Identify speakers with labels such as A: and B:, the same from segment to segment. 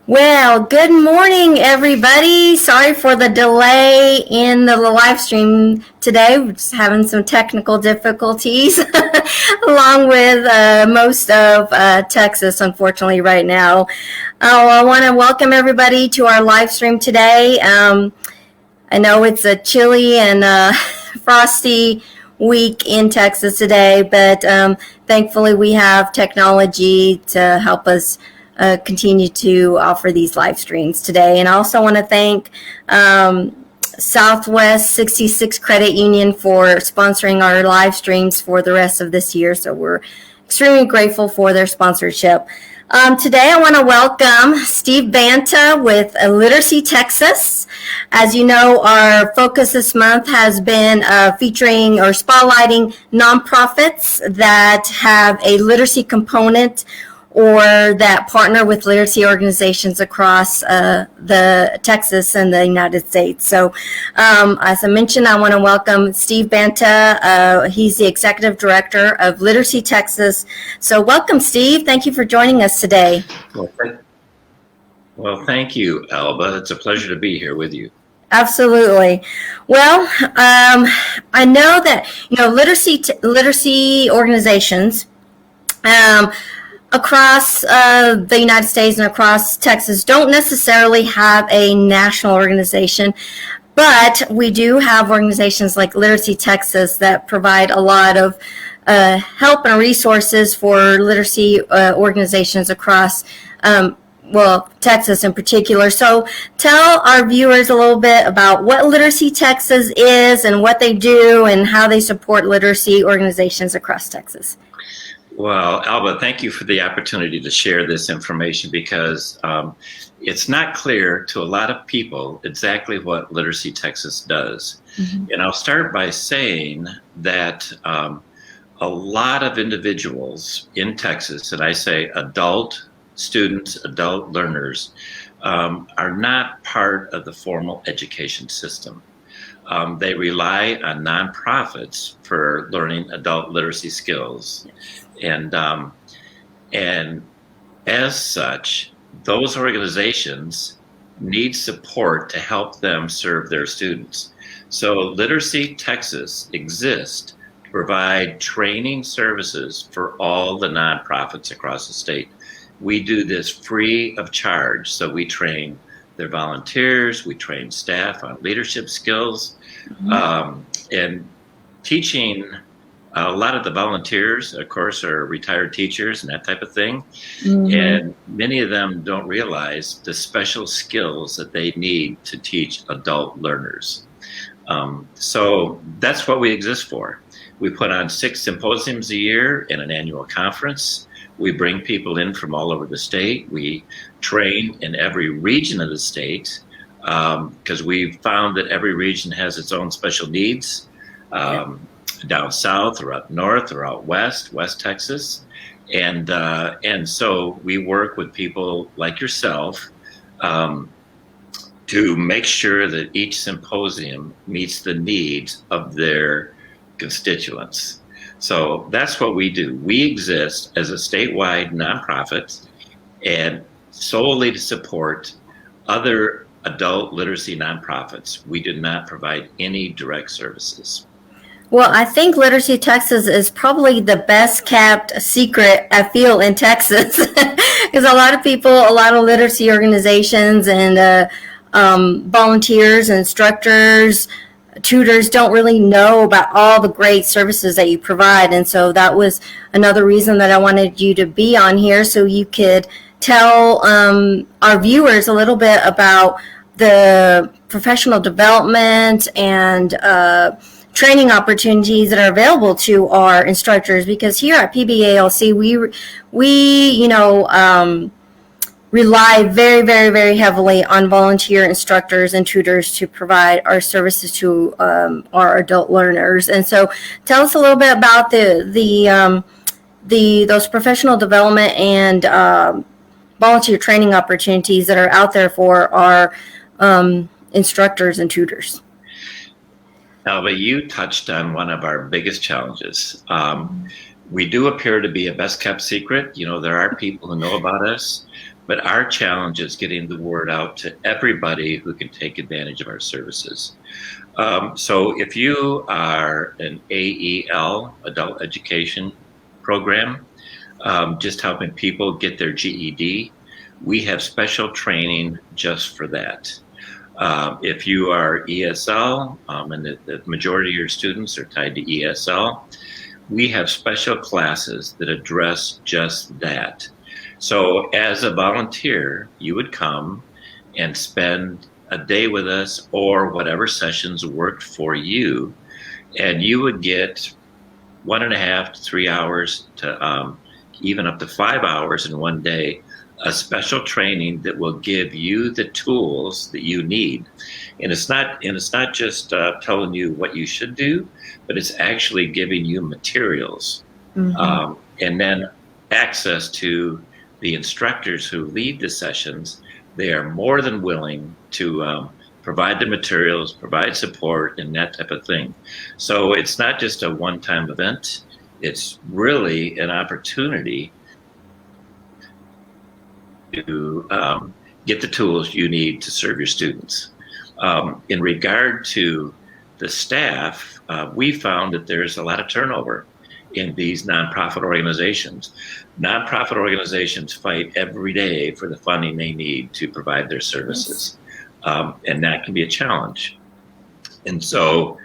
A: Well, good morning, everybody. Sorry for the delay in the live stream today. We're just having some technical difficulties, along with most of Texas, unfortunately, right now. I want to welcome everybody to our live stream today. I know it's a chilly and frosty week in Texas today, but thankfully we have technology to help us continue to offer these live streams today. And I also want to thank Southwest 66 Credit Union for sponsoring our live streams for the rest of this year. So we're extremely grateful for their sponsorship. Today I want to welcome Steve Banta with Literacy Texas. As you know, our focus this month has been featuring or spotlighting nonprofits that have a literacy component or that partner with literacy organizations across the Texas and the United States. So as I mentioned, I want to welcome Steve Banta. He's the Executive Director of Literacy Texas. So welcome, Steve. Thank you for joining us today.
B: Well, thank you, Alba. It's a pleasure to be here with you.
A: Absolutely. Well, I know that, literacy organizations across the United States and across Texas don't necessarily have a national organization, but we do have organizations like Literacy Texas that provide a lot of help and resources for literacy organizations across Texas in particular. So tell our viewers a little bit about what Literacy Texas is and what they do and how they support literacy organizations across Texas.
B: Well, Alba, thank you for the opportunity to share this information because it's not clear to a lot of people exactly what Literacy Texas does. Mm-hmm. And I'll start by saying that a lot of individuals in Texas, and I say adult students, adult learners, are not part of the formal education system. They rely on nonprofits for learning adult literacy skills. And as such, those organizations need support to help them serve their students. So Literacy Texas exists to provide training services for all the nonprofits across the state. We do this free of charge. So we train their volunteers, we train staff on leadership skills, and teaching. A lot of the volunteers, of course, are retired teachers and that type of thing. Mm-hmm. And many of them don't realize the special skills that they need to teach adult learners. So that's what we exist for. We put on 6 symposiums a year and an annual conference. We bring people in from all over the state. We train in every region of the state because we've found that every region has its own special needs. Down south or up north or out west, West Texas. And so we work with people like yourself to make sure that each symposium meets the needs of their constituents. So that's what we do. We exist as a statewide nonprofit and solely to support other adult literacy nonprofits. We do not provide any direct services.
A: Well, I think Literacy Texas is probably the best kept secret, I feel, in Texas. Because a lot of people, a lot of literacy organizations and volunteers, instructors, tutors don't really know about all the great services that you provide. And so that was another reason that I wanted you to be on here so you could tell our viewers a little bit about the professional development and training opportunities that are available to our instructors, because here at PBALC we rely very, very, very heavily on volunteer instructors and tutors to provide our services to our adult learners. And so tell us a little bit about those professional development and volunteer training opportunities that are out there for our instructors and tutors.
B: Alba, you touched on one of our biggest challenges. We do appear to be a best kept secret. You know, there are people who know about us, But our challenge is getting the word out to everybody who can take advantage of our services. So if you are an AEL, Adult Education Program, just helping people get their GED, we have special training just for that. If you are ESL, and the majority of your students are tied to ESL, we have special classes that address just that. So as a volunteer, you would come and spend a day with us or whatever sessions worked for you, and you would get 1.5 to 3 hours to even up to 5 hours in one day, a special training that will give you the tools that you need. And it's not just telling you what you should do, but it's actually giving you materials, and then access to the instructors who lead the sessions. They are more than willing to provide the materials, provide support, and that type of thing. So it's not just a one-time event. It's really an opportunity to get the tools you need to serve your students. In regard to the staff, we found that there's a lot of turnover in these nonprofit organizations. Nonprofit organizations fight every day for the funding they need to provide their services. And that can be a challenge. And so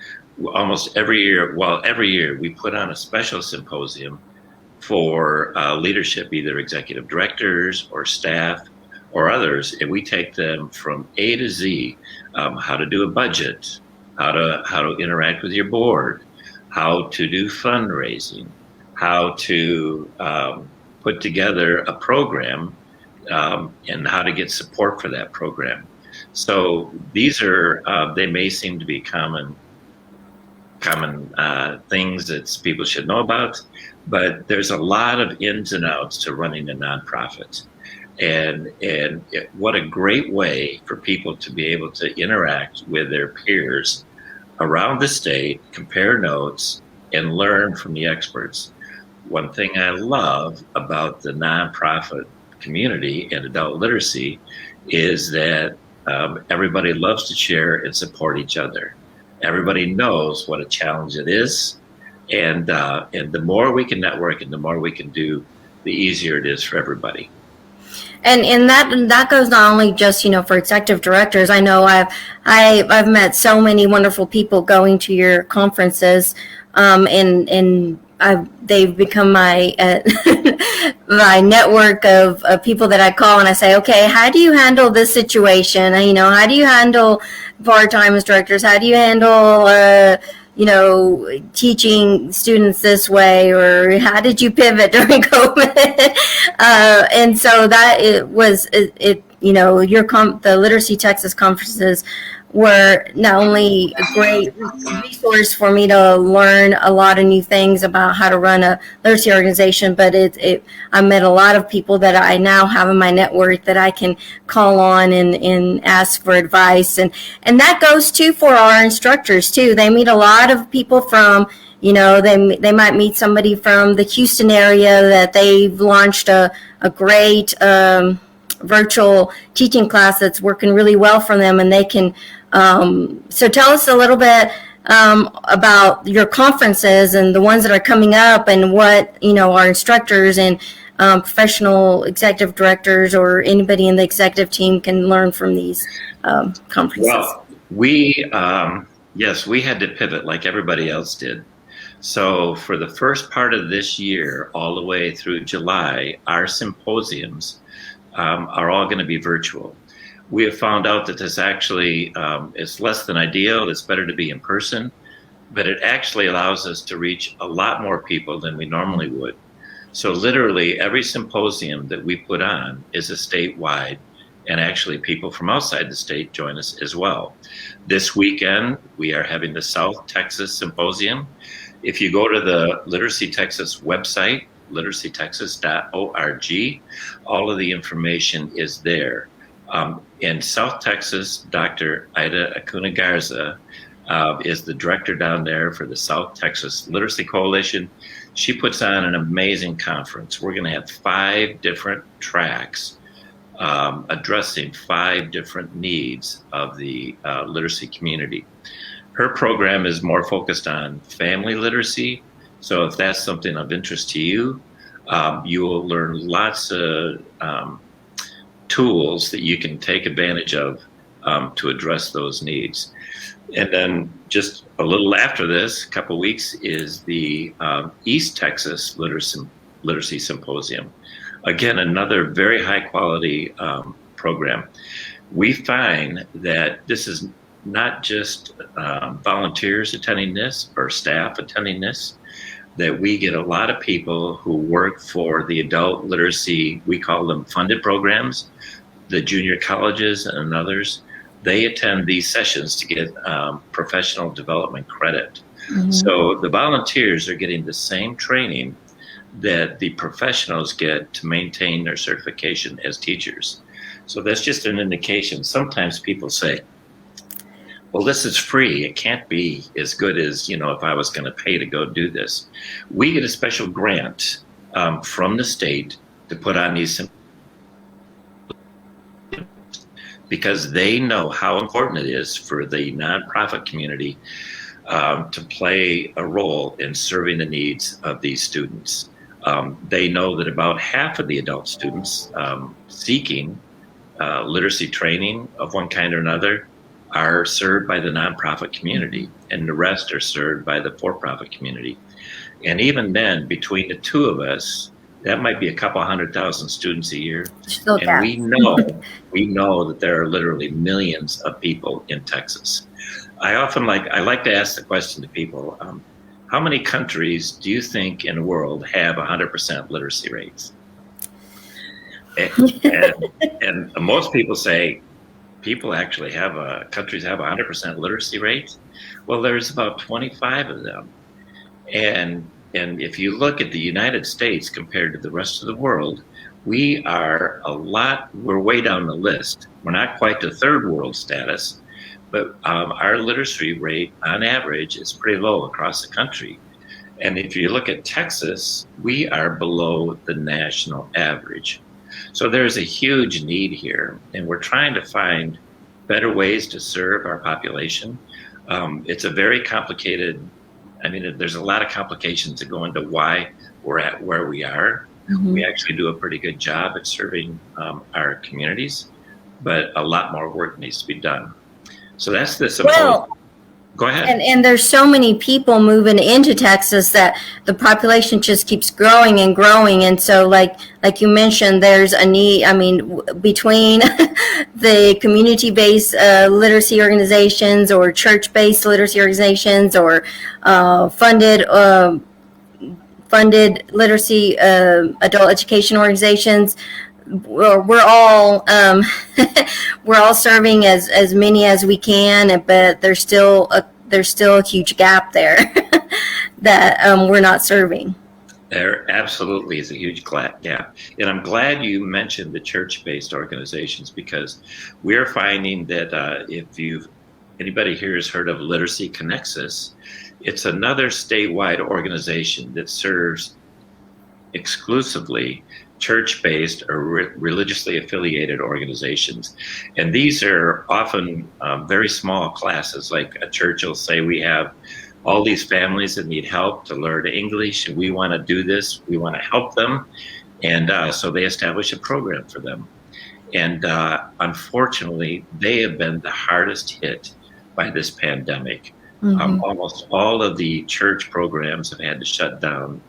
B: almost every year we put on a special symposium for leadership, either executive directors or staff or others, and we take them from A to Z, how to do a budget, how to interact with your board, how to do fundraising, how to put together a program, and how to get support for that program. So these are, they may seem to be common things that people should know about, but there's a lot of ins and outs to running a nonprofit. And what a great way for people to be able to interact with their peers around the state, compare notes, and learn from the experts. One thing I love about the nonprofit community and adult literacy is that everybody loves to share and support each other. Everybody knows what a challenge it is, and the more we can network and the more we can do, the easier it is for everybody.
A: And that goes not only just for executive directors. I know I've met so many wonderful people going to your conferences, and they've become my my network of people that I call and I say, okay, how do you handle this situation? How do you handle part-time instructors? How do you handle teaching students this way, or how did you pivot during COVID? And so that the Literacy Texas conferences were not only a great resource for me to learn a lot of new things about how to run a literacy organization, but I met a lot of people that I now have in my network that I can call on and ask for advice. And that goes too for our instructors too. They meet a lot of people from, they might meet somebody from the Houston area that they've launched a great virtual teaching class that's working really well for them, and they can so tell us a little bit about your conferences and the ones that are coming up, and what our instructors and professional executive directors or anybody in the executive team can learn from these conferences.
B: Well, we had to pivot like everybody else did. So for the first part of this year, all the way through July, our symposiums are all going to be virtual. We have found out that this actually is less than ideal. It's better to be in person, but it actually allows us to reach a lot more people than we normally would. So literally every symposium that we put on is a statewide, and actually people from outside the state join us as well. This weekend, we are having the South Texas Symposium. If you go to the Literacy Texas website, literacytexas.org, all of the information is there. In South Texas, Dr. Ida Acuna Garza is the director down there for the South Texas Literacy Coalition. She puts on an amazing conference. We're going to have 5 different tracks addressing 5 different needs of the literacy community. Her program is more focused on family literacy. So if that's something of interest to you, you will learn lots of tools that you can take advantage of to address those needs. And then just a little after this, a couple of weeks, is the East Texas Literacy Symposium. Again, another very high quality program. We find that this is not just volunteers attending this or staff attending this, that we get a lot of people who work for the adult literacy, we call them funded programs, the junior colleges and others. They attend these sessions to get professional development credit. Mm-hmm. So the volunteers are getting the same training that the professionals get to maintain their certification as teachers. So that's just an indication. Sometimes people say, well, this is free. It can't be as good as, if I was going to pay to go do this. We get a special grant from the state to put on these because they know how important it is for the nonprofit community to play a role in serving the needs of these students. They know that about half of the adult students seeking literacy training of one kind or another are served by the nonprofit community, and the rest are served by the for-profit community. And even then, between the two of us, that might be a couple 100,000 students a year. And we know that there are literally millions of people in Texas. I like to ask the question to people, how many countries do you think in the world have 100% literacy rates? And most people say, people actually countries have 100% literacy rate. Well, there's about 25 of them. And if you look at the United States compared to the rest of the world, we're way down the list. We're not quite to third world status, but our literacy rate on average is pretty low across the country. And if you look at Texas, we are below the national average. So there's a huge need here, and we're trying to find better ways to serve our population. It's a very complicated, there's a lot of complications that go into why we're at where we are. Mm-hmm. We actually do a pretty good job at serving our communities, but a lot more work needs to be done. So that's the symposium. Go ahead.
A: And there's so many people moving into Texas that the population just keeps growing and growing. And so like you mentioned, there's a need, between the community-based literacy organizations or church-based literacy organizations or funded literacy adult education organizations. We're all serving as many as we can, but there's still a huge gap there that we're not serving.
B: There absolutely is a huge gap, and I'm glad you mentioned the church-based organizations, because we're finding that if anybody here has heard of Literacy Connects Us, it's another statewide organization that serves exclusively church-based or religiously affiliated organizations. And these are often very small classes. Like a church will say, we have all these families that need help to learn English, and we want to do this, we want to help them. And so they establish a program for them. And unfortunately, they have been the hardest hit by this pandemic. Mm-hmm. Almost all of the church programs have had to shut down.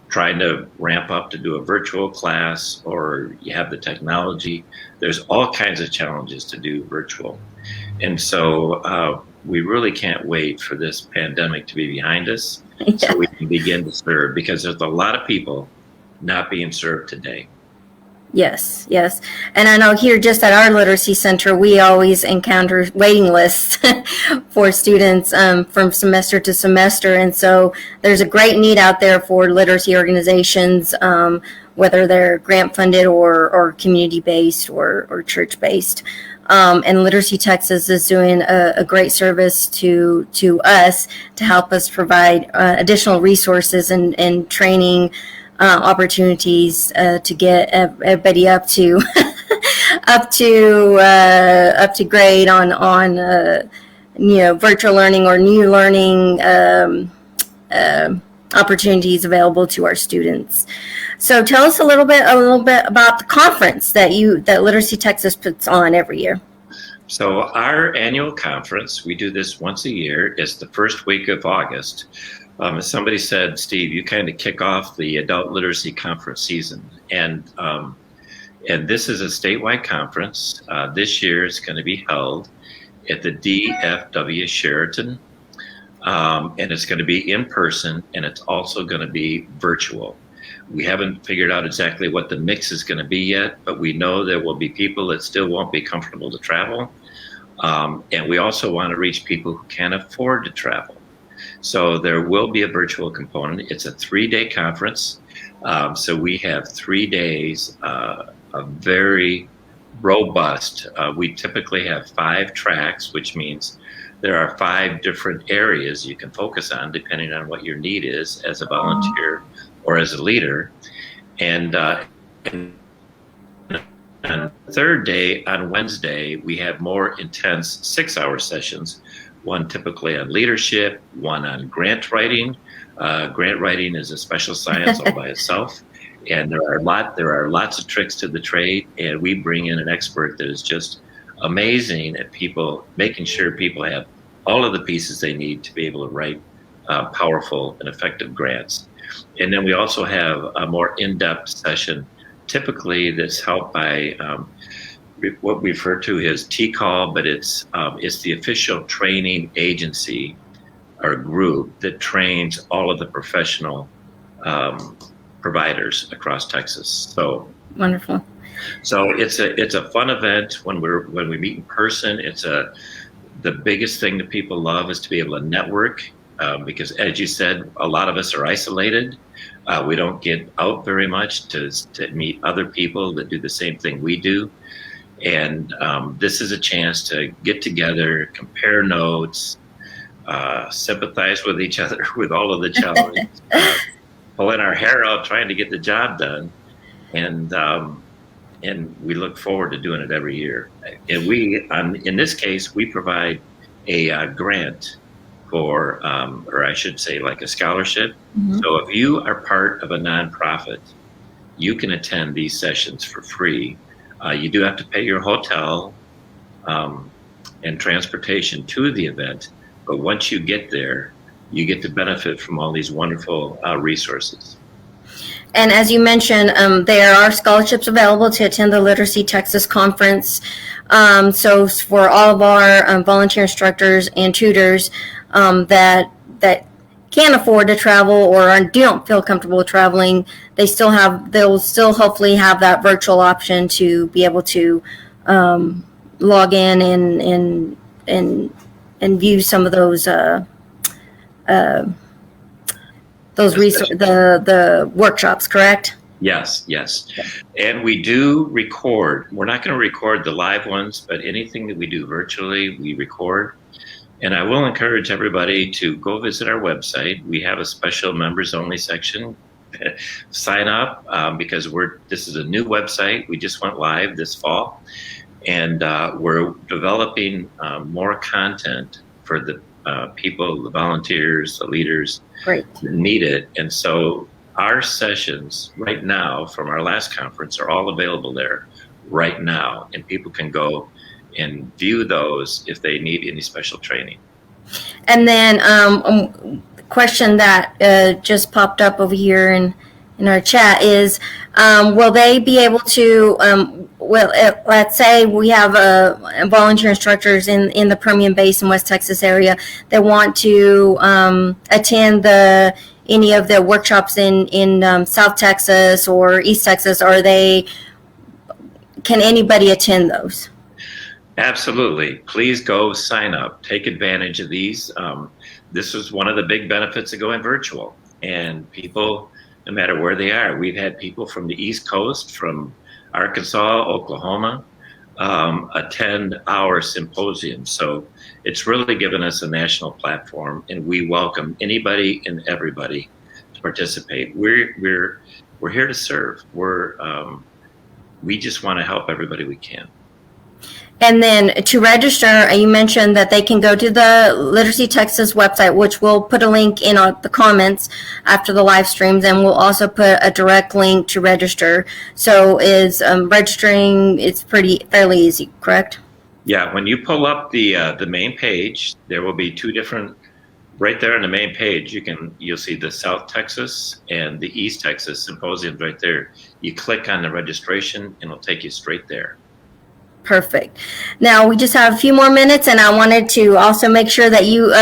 B: Trying to ramp up to do a virtual class, or you have the technology. There's all kinds of challenges to do virtual. And so we really can't wait for this pandemic to be behind us so we can begin to serve, because there's a lot of people not being served today.
A: Yes. And I know here just at our literacy center, we always encounter waiting lists for students from semester to semester. And so there's a great need out there for literacy organizations, whether they're grant funded or community based or church based. And Literacy Texas is doing a great service to us to help us provide additional resources and training opportunities to get everybody up to up to grade on virtual learning or new learning opportunities available to our students. So tell us a little bit about the conference that Literacy Texas puts on every year.
B: So our annual conference, we do this once a year. It's the first week of August. As somebody said, Steve, you kind of kick off the adult literacy conference season. And this is a statewide conference. This year it's going to be held at the DFW Sheraton. And it's going to be in person, and it's also going to be virtual. We haven't figured out exactly what the mix is going to be yet, but we know there will be people that still won't be comfortable to travel. And we also want to reach people who can't afford to travel. So there will be a virtual component. It's a 3-day conference. So we have 3 days of very robust. We typically have 5 tracks, which means there are 5 different areas you can focus on depending on what your need is as a volunteer or as a leader. And on the 3rd day, on Wednesday, we have more intense 6-hour sessions, one typically on leadership, one on grant writing. Grant writing is a special science all by itself. And there are lots of tricks to the trade, and we bring in an expert that is just amazing at making sure people have all of the pieces they need to be able to write powerful and effective grants. And then we also have a more in-depth session, typically that's helped by what we refer to as TCAL, but it's the official training agency or group that trains all of the professional providers across Texas. So
A: wonderful.
B: So it's a fun event when we meet in person. The biggest thing that people love is to be able to network, because as you said, a lot of us are isolated. We don't get out very much to meet other people that do the same thing we do. And this is a chance to get together, compare notes, sympathize with each other with all of the challenges, pulling our hair out trying to get the job done. And we look forward to doing it every year. And in this case, we provide a grant for, or I should say like a scholarship. Mm-hmm. So if you are part of a nonprofit, you can attend these sessions for free. You do have to pay your hotel and transportation to the event, but once you get there, you get to benefit from all these wonderful resources.
A: And as you mentioned, there are scholarships available to attend the Literacy Texas Conference. So for all of our volunteer instructors and tutors that can't afford to travel or don't feel comfortable traveling, they'll still hopefully have that virtual option to be able to log in and view some of those the workshops, correct?
B: Yes. Okay. And we do record. We're not going to record the live ones, but anything that we do virtually, we record. And I will encourage everybody to go visit our website. We have a special members only section. Sign up because this is a new website. We just went live this fall, and we're developing more content for the people, the volunteers, the leaders.
A: Great.
B: That need it. And so our sessions right now from our last conference are all available there right now, and people can go and view those if they need any special training.
A: And then question that just popped up over here in our chat is, will they be able to, let's say we have volunteer instructors in the Permian Basin, West Texas area that want to attend any of the workshops in South Texas or East Texas. Can anybody attend those?
B: Absolutely. Please go sign up. Take advantage of these. This is one of the big benefits of going virtual. And people, no matter where they are, we've had people from the East Coast, from Arkansas, Oklahoma, attend our symposium. So it's really given us a national platform, and we welcome anybody and everybody to participate. We're here to serve. We just want to help everybody we can.
A: And then to register, you mentioned that they can go to the Literacy Texas website, which we'll put a link in the comments after the live streams, and we'll also put a direct link to register. So is registering, it's fairly easy, correct?
B: Yeah, when you pull up the main page, there will be two different, right there on the main page, you'll see the South Texas and the East Texas symposiums right there. You click on the registration and it'll take you straight there.
A: Perfect. Now we just have a few more minutes, and I wanted to also make sure that you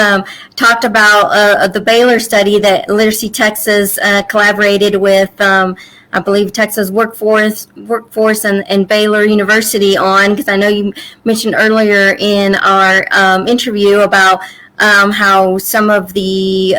A: talked about the Baylor study that Literacy Texas collaborated with, I believe, Texas Workforce and Baylor University on, because I know you mentioned earlier in our interview about how some of the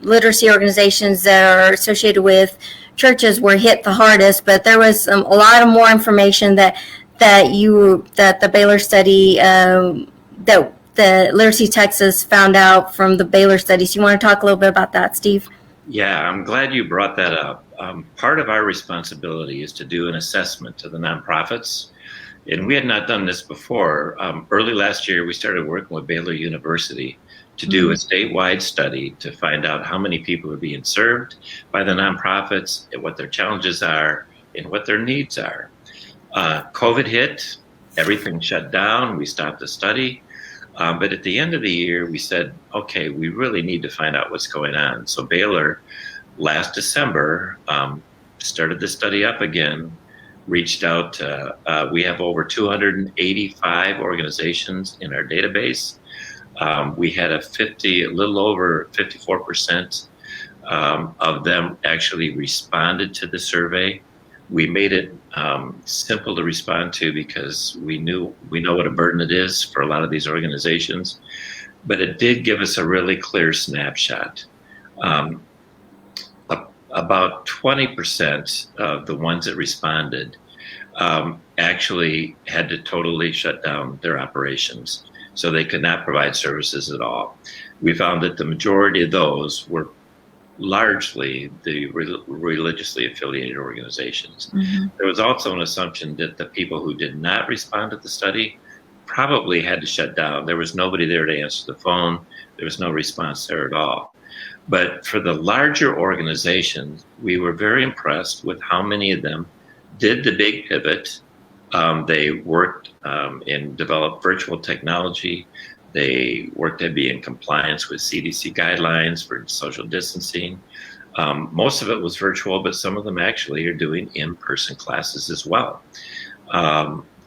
A: literacy organizations that are associated with churches were hit the hardest, but there was a lot of more information that the Baylor study that the Literacy Texas found out from the Baylor studies. You want to talk a little bit about that, Steve?
B: Yeah, I'm glad you brought that up. Part of our responsibility is to do an assessment to the nonprofits, and we had not done this before. Early last year, we started working with Baylor University to do a statewide study to find out how many people are being served by the nonprofits, and what their challenges are, and what their needs are. COVID hit, everything shut down, we stopped the study. But at the end of the year, we said, okay, we really need to find out what's going on. So Baylor, last December, started the study up again, reached out. We have over 285 organizations in our database. We had a little over 54% of them actually responded to the survey. We made it simple to respond to because we know what a burden it is for a lot of these organizations, but it did give us a really clear snapshot. About 20% of the ones that responded actually had to totally shut down their operations, so they could not provide services at all. We found that the majority of those were largely the religiously affiliated organizations. Mm-hmm. There was also an assumption that the people who did not respond to the study probably had to shut down. There was nobody there to answer the phone. There was no response there at all. But for the larger organizations, we were very impressed with how many of them did the big pivot. They worked and developed virtual technology. They work to be in compliance with CDC guidelines for social distancing. Most of it was virtual, but some of them actually are doing in-person classes as well.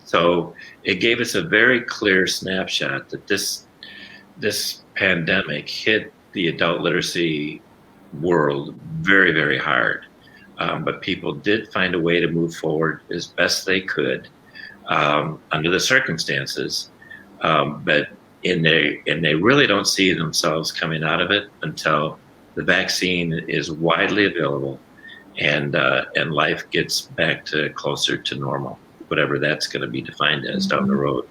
B: So it gave us a very clear snapshot that this pandemic hit the adult literacy world very, very hard. But people did find a way to move forward as best they could under the circumstances. And they really don't see themselves coming out of it until the vaccine is widely available and life gets back to closer to normal, whatever that's going to be defined as down the road.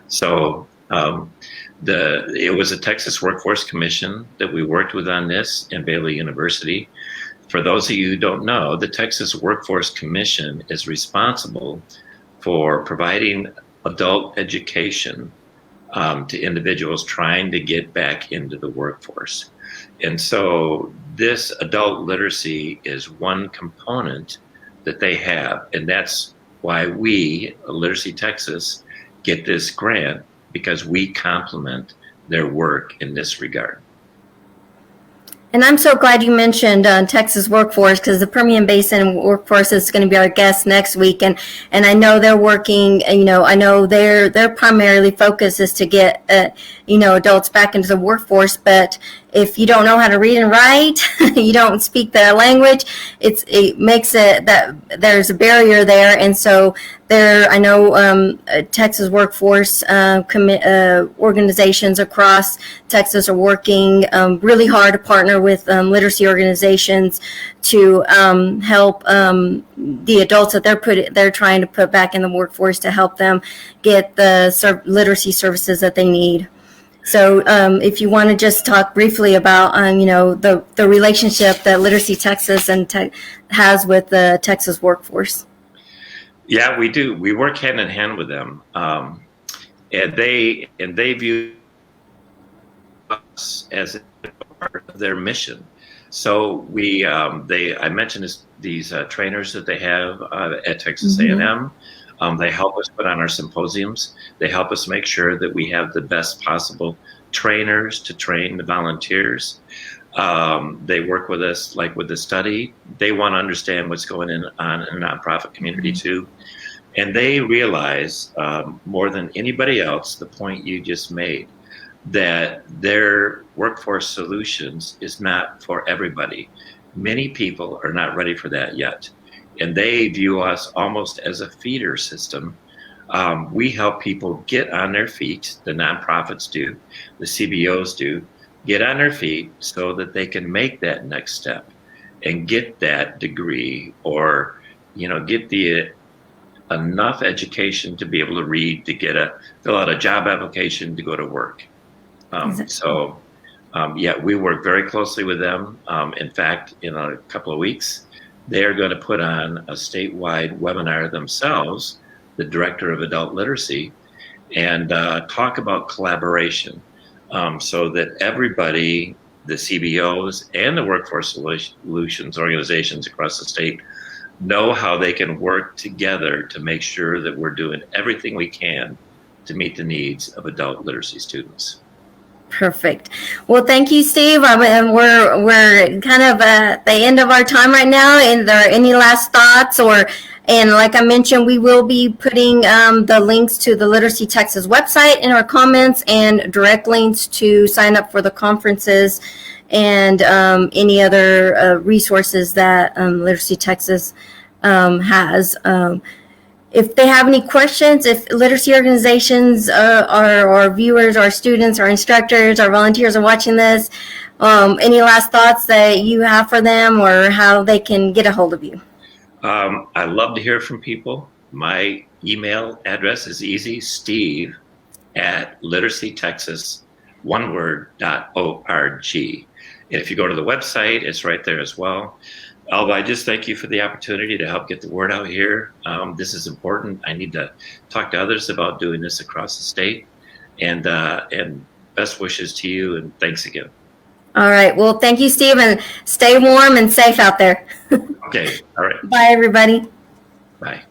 B: So it was a Texas Workforce Commission that we worked with on this, and Baylor University. For those of you who don't know, the Texas Workforce Commission is responsible for providing adult education to individuals trying to get back into the workforce. And so this adult literacy is one component that they have. And that's why we, Literacy Texas, get this grant, because we complement their work in this regard.
A: And I'm so glad you mentioned Texas Workforce, because the Permian Basin Workforce is going to be our guest next week, and I know they're working. I know their primarily focus is to get adults back into the workforce. But if you don't know how to read and write, you don't speak the language, it makes it that there's a barrier there. And so I know Texas workforce organizations across Texas are working really hard to partner with literacy organizations to help the adults that they're trying to put back in the workforce, to help them get the literacy services that they need. So if you want to just talk briefly about, the relationship that Literacy Texas has with the Texas workforce.
B: Yeah, we do. We work hand in hand with them, and they view us as a part of their mission. So I mentioned these trainers that they have at Texas A&M. They help us put on our symposiums. They help us make sure that we have the best possible trainers to train the volunteers. They work with us, like with the study. They want to understand what's going on in the nonprofit community too. And they realize more than anybody else the point you just made, that their workforce solutions is not for everybody. Many people are not ready for that yet. And they view us almost as a feeder system. We help people get on their feet, the nonprofits do, the CBOs do, get on their feet so that they can make that next step and get that degree, or get the enough education to be able to read, to fill out a job application, to go to work. We work very closely with them. In fact, in a couple of weeks, they are going to put on a statewide webinar themselves, the Director of Adult Literacy, and talk about collaboration, so that everybody, the CBOs and the Workforce Solutions organizations across the state, know how they can work together to make sure that we're doing everything we can to meet the needs of adult literacy students.
A: Perfect. Well, thank you, Steve. We're kind of at the end of our time right now. And there are any last thoughts? And like I mentioned, we will be putting the links to the Literacy Texas website in our comments, and direct links to sign up for the conferences and any other resources that Literacy Texas has. If they have any questions, if literacy organizations, our viewers, our students, our instructors, our volunteers are watching this, any last thoughts that you have for them, or how they can get a hold of you?
B: I love to hear from people. My email address is easy, steve@literacytexas.org. And if you go to the website, it's right there as well. Alba, I just thank you for the opportunity to help get the word out here. This is important. I need to talk to others about doing this across the state. And best wishes to you, and thanks again.
A: All right. Well, thank you, Steve, and stay warm and safe out there.
B: Okay. All right.
A: Bye, everybody.
B: Bye.